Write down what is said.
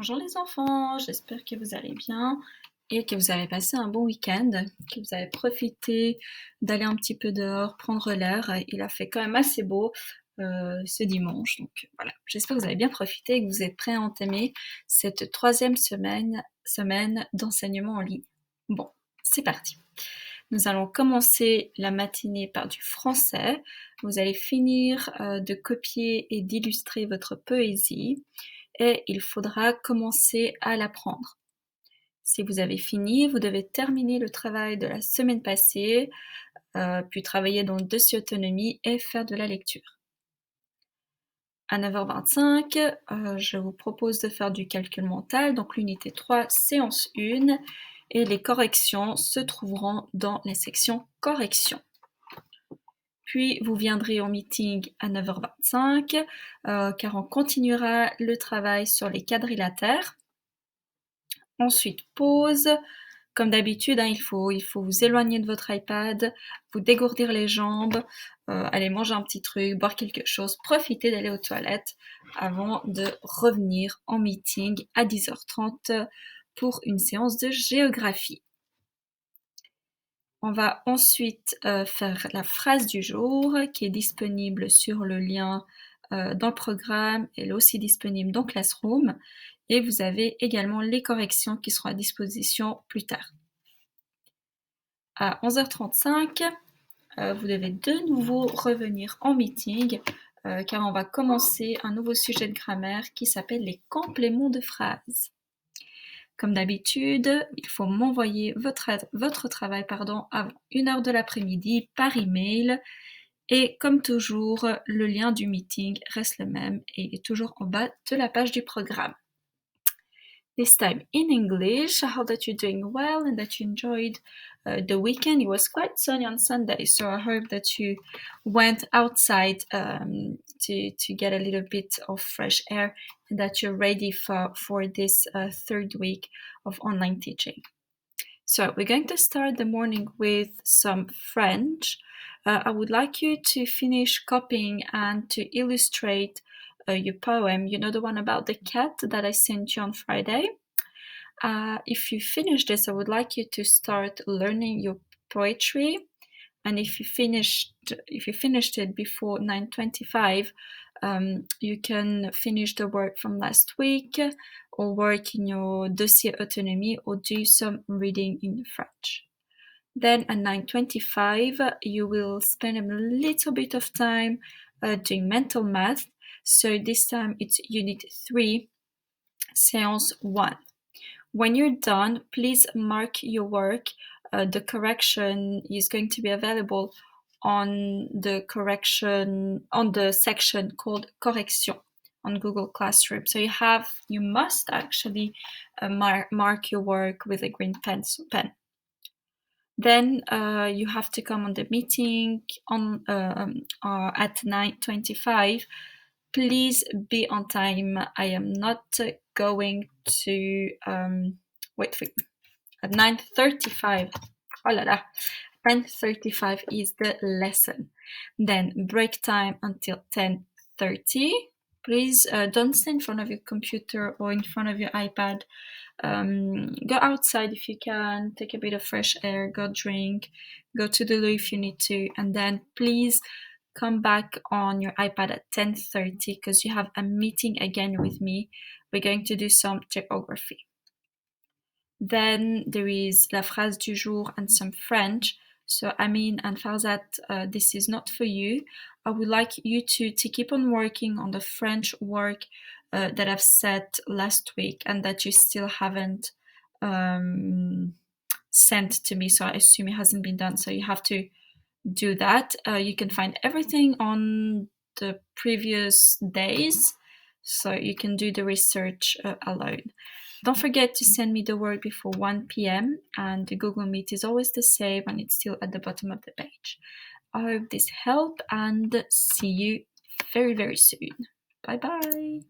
Bonjour les enfants, j'espère que vous allez bien et que vous avez passé un bon week-end, que vous avez profité d'aller un petit peu dehors, prendre l'air. Il a fait quand même assez beau ce dimanche, donc voilà. J'espère que vous avez bien profité et que vous êtes prêts à entamer cette troisième semaine d'enseignement en ligne. Bon, c'est parti. Nous allons commencer la matinée par du français. Vous allez finir de copier et d'illustrer votre poésie et il faudra commencer à l'apprendre. Si vous avez fini, vous devez terminer le travail de la semaine passée, puis travailler dans le dossier autonomie et faire de la lecture. À 9h25, je vous propose de faire du calcul mental, donc l'unité 3, séance 1, et les corrections se trouveront dans la section correction. Puis vous viendrez au meeting à 9h25, car on continuera le travail sur les quadrilatères. Ensuite, pause. Comme d'habitude, il faut vous éloigner de votre iPad, vous dégourdir les jambes, aller manger un petit truc, boire quelque chose, profiter d'aller aux toilettes avant de revenir en meeting à 10h30 pour une séance de géographie. On va ensuite faire la phrase du jour qui est disponible sur le lien dans le programme. Elle est aussi disponible dans Classroom. Et vous avez également les corrections qui seront à disposition plus tard. À 11h35, vous devez de nouveau revenir en meeting car on va commencer un nouveau sujet de grammaire qui s'appelle les compléments de phrases. Comme d'habitude, il faut m'envoyer votre travail avant 1h de l'après-midi par email. Et comme toujours, le lien du meeting reste le même et il est toujours en bas de la page du programme. This time in English. I hope that you're doing well and that you enjoyed the weekend. It was quite sunny on Sunday, so I hope that you went outside to get a little bit of fresh air and that you're ready for this third week of online teaching. So we're going to start the morning with some French. I would like you to finish copying and to illustrate your poem. You know, the one about the cat that I sent you on Friday? If you finish this, I would like you to start learning your poetry. And if you finished it before 9:25, you can finish the work from last week or work in your dossier autonomie or do some reading in French. Then at 9:25, you will spend a little bit of time doing mental math. So this time it's unit 3, séance 1. When you're done, please mark your work. The correction is going to be available on the section called Correction on Google Classroom. So you must actually mark your work with a green pen. Then you have to come on the meeting at 9:25. Please be on time. I am not going to at 9:35. Oh la la. 10:35 is the lesson. Then break time until 10:30. Please don't stand in front of your computer or in front of your iPad. Go outside if you can, take a bit of fresh air, go drink, go to the loo if you need to, and then please come back on your iPad at 10:30 because you have a meeting again with me. We're going to do some geography. Then there is la phrase du jour and some French. So Amin and Farzat, this is not for you. I would like you to keep on working on the French work that I've set last week and that you still haven't sent to me. So I assume it hasn't been done. So you have to do that. You can find everything on the previous days. So you can do the research alone. Don't forget to send me the work before 1 p.m. and the Google Meet is always the same and it's still at the bottom of the page. I hope this helped and see you very, very soon. Bye bye.